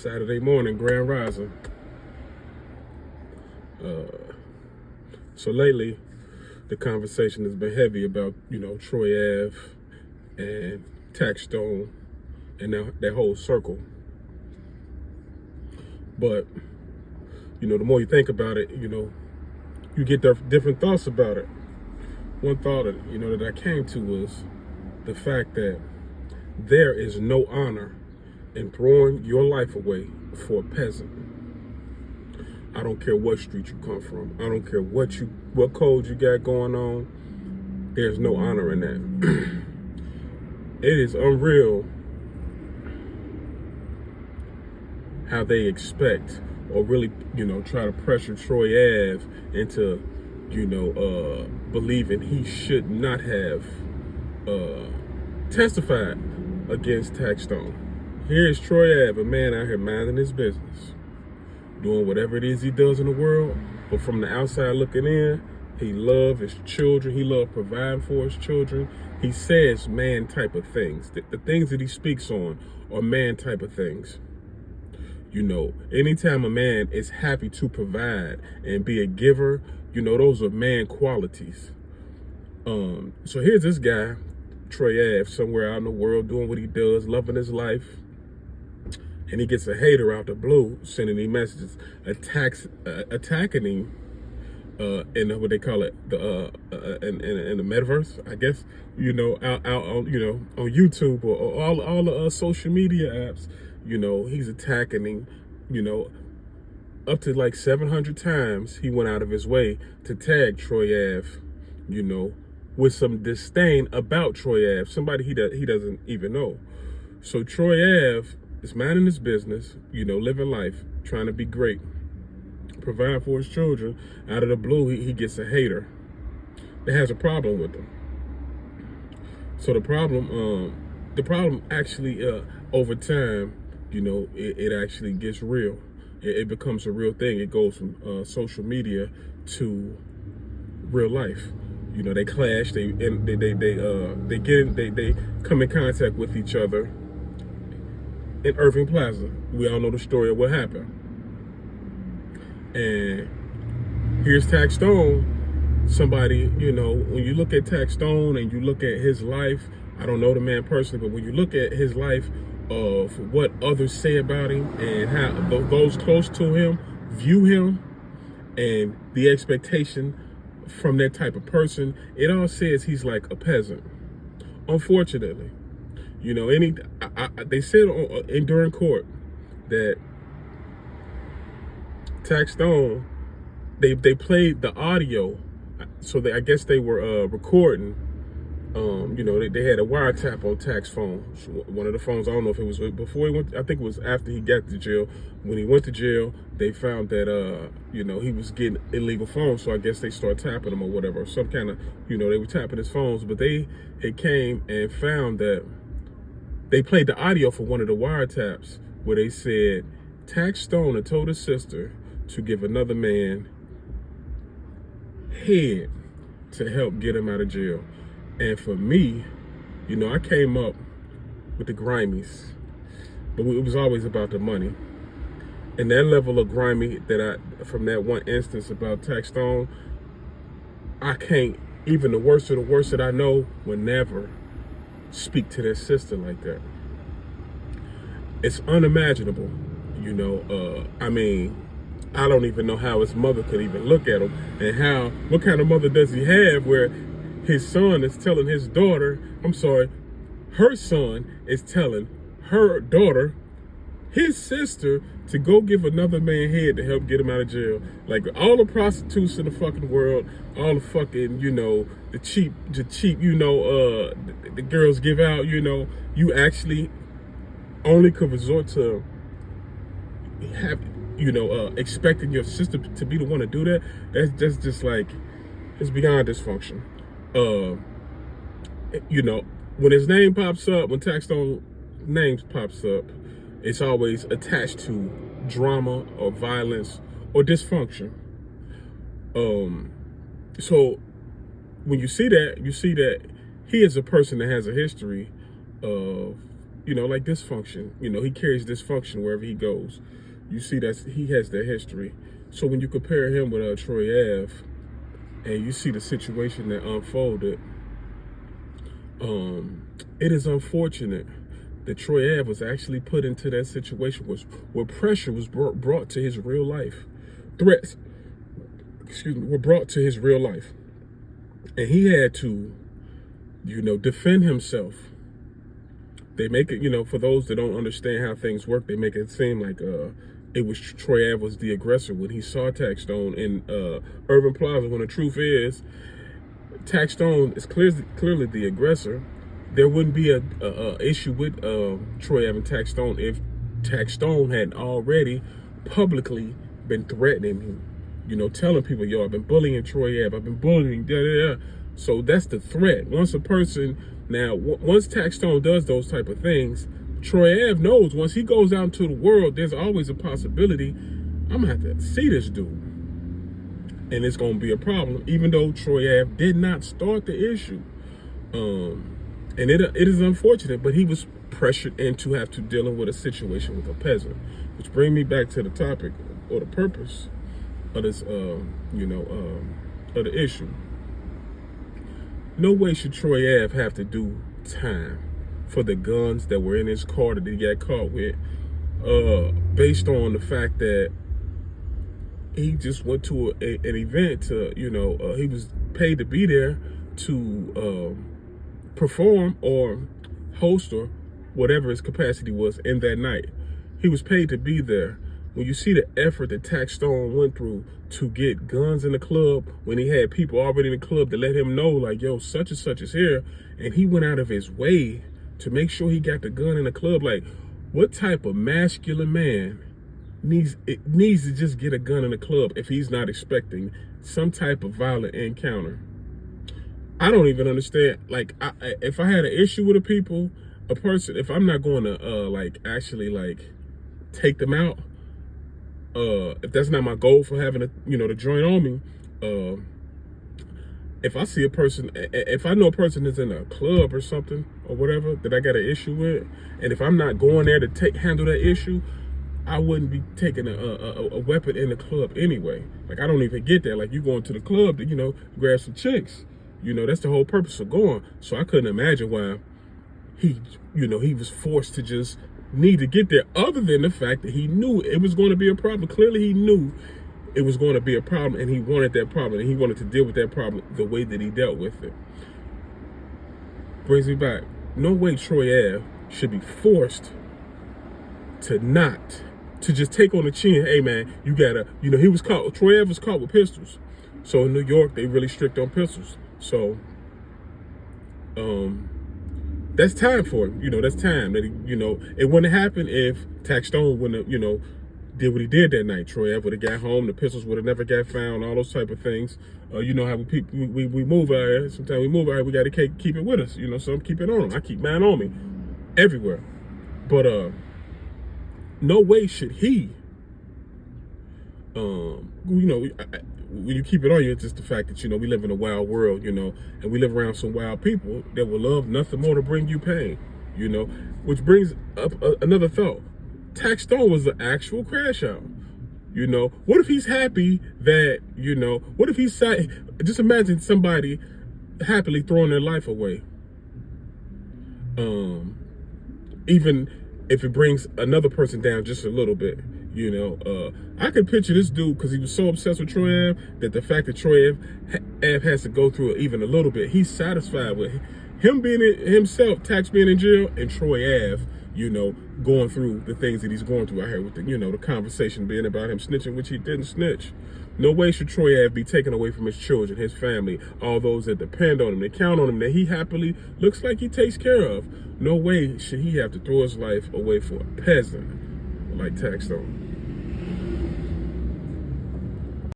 Saturday morning, Grand Rising. So lately, the conversation has been heavy about, Troy Ave and Taxstone and that whole circle. But, the more you think about it, you get different thoughts about it. One thought, that I came to was the fact that there is no honor in throwing your life away for a peasant. I don't care what street you come from. I don't care what code you got going on. There's no honor in that. It is unreal how they expect or really, try to pressure Troy Ave into, believing he should not have testified against Taxstone. Here's Troy Ave, a man out here minding his business, doing whatever it is he does in the world, but from the outside looking in, he loves his children. He loves providing for his children. He says man type of things. The things that he speaks on are man type of things. Anytime a man is happy to provide and be a giver, those are man qualities. So here's this guy, Troy Ave, somewhere out in the world doing what he does, loving his life. And he gets a hater out the blue, sending him messages, attacking him in what they call it, in the metaverse, I guess. Out on on YouTube or all the social media apps. He's attacking him. Up to like 700 times he went out of his way to tag Troy Ave. With some disdain about Troy Ave, somebody he doesn't even know. So Troy Ave is minding his business, living life, trying to be great, provide for his children. Out of the blue, he gets a hater that has a problem with him. So the problem actually, over time, it actually gets real. It becomes a real thing. It goes from social media to real life. They clash. They come in contact with each other in Irving Plaza. We all know the story of what happened. And here's Taxstone, somebody, when you look at Taxstone and you look at his life, I don't know the man personally, but when you look at his life of what others say about him and how those close to him view him and the expectation from that type of person, it all says he's like a peasant. Unfortunately. They said during court that Taxstone, they played the audio, so I guess they were recording. They had a wiretap on Tax's phone. One of the phones, I don't know if it was before he went. I think it was after he got to jail. When he went to jail, they found that he was getting illegal phones. So I guess they started tapping him or whatever, some kind of, they were tapping his phones. But they came and found that they played the audio for one of the wiretaps where they said Taxstone had told his sister to give another man head to help get him out of jail. And for me, I came up with the grimies, but it was always about the money. And that level of grimy from that one instance about Taxstone, I can't, even the worst of the worst that I know would never speak to their sister like that. It's unimaginable, I don't even know how his mother could even look at him, and what kind of mother does he have where his son is telling his daughter, her son is telling her daughter, his sister, to go give another man head to help get him out of jail. Like all the prostitutes in the fucking world, all the fucking, the cheap, the girls give out, you actually only could resort to expecting your sister to be the one to do that. That's just like, it's beyond dysfunction. When his name pops up, when Taxstone name pops up, it's always attached to drama or violence or dysfunction. So when you see that he is a person that has a history of like dysfunction. He carries dysfunction wherever he goes. You see that he has that history. So when you compare him with Troy Ave, and you see the situation that unfolded, it is unfortunate that Troy Ave was actually put into that situation where pressure was brought to his real life. Threats, were brought to his real life. And he had to, defend himself. They make it, for those that don't understand how things work, they make it seem like it was Troy Ave was the aggressor when he saw Taxstone in Urban Plaza, when the truth is, Taxstone is clearly the aggressor. There wouldn't be a issue with Troy Ave and Taxstone if Taxstone had already publicly been threatening him, telling people, yo, I've been bullying Troy Ave, I've been bullying, da da da. So that's the threat. Once Taxstone does those type of things, Troy Ave knows once he goes out into the world, there's always a possibility I'm gonna have to see this dude, and it's gonna be a problem. Even though Troy Ave did not start the issue, and it is unfortunate, but he was pressured into have to dealing with a situation with a peasant, which brings me back to the topic or the purpose of this, of the issue. No way should Troy Ave have to do time for the guns that were in his car that he got caught with, based on the fact that he just went to an event to, he was paid to be there to perform or host or whatever his capacity was in that night. He was paid to be there. When you see the effort that Taxstone went through to get guns in the club, when he had people already in the club to let him know, like, yo, such and such is here, and he went out of his way to make sure he got the gun in the club. Like, what type of masculine man needs to just get a gun in the club if he's not expecting some type of violent encounter? I don't even understand. Like, if I had an issue with a person, if I'm not going to actually take them out, if that's not my goal for having the joint on me, if I see a person, if I know a person is in a club or something or whatever that I got an issue with, and if I'm not going there to handle that issue, I wouldn't be taking a weapon in the club anyway. Like, I don't even get that. Like, you going to the club to, grab some chicks. That's the whole purpose of going. So I couldn't imagine why he was forced to just need to get there, other than the fact that he knew it was going to be a problem. Clearly he knew it was going to be a problem, and he wanted that problem, and he wanted to deal with that problem the way that he dealt with it. Brings me back. No way Troy Ave should be forced to just take on the chin. Hey man, you gotta, Troy Ave was caught with pistols. So in New York, they really strict on pistols. So, that's time for him. That's time that it wouldn't have happened if Taxstone wouldn't have, did what he did that night. Troy Ave would have got home, the pistols would have never got found, all those type of things. How we move out here. Sometimes we move out here, we got to keep it with us. So I'm keeping on him. I keep mine on me everywhere. But no way should he. When you keep it on you, it's just the fact that, we live in a wild world, and we live around some wild people that will love nothing more to bring you pain, which brings up another thought. Taxstone was the actual crash out. What if he's happy that, what if he's just imagine somebody happily throwing their life away. Even if it brings another person down just a little bit. I could picture this dude, because he was so obsessed with Troy Ave, that the fact that Troy Ave has to go through it even a little bit, he's satisfied with him being himself, Tax being in jail, and Troy Ave, going through the things that he's going through out here with the conversation being about him snitching, which he didn't snitch. No way should Troy Ave be taken away from his children, his family, all those that depend on him, that count on him, that he happily looks like he takes care of. No way should he have to throw his life away for a peasant like Taxstone.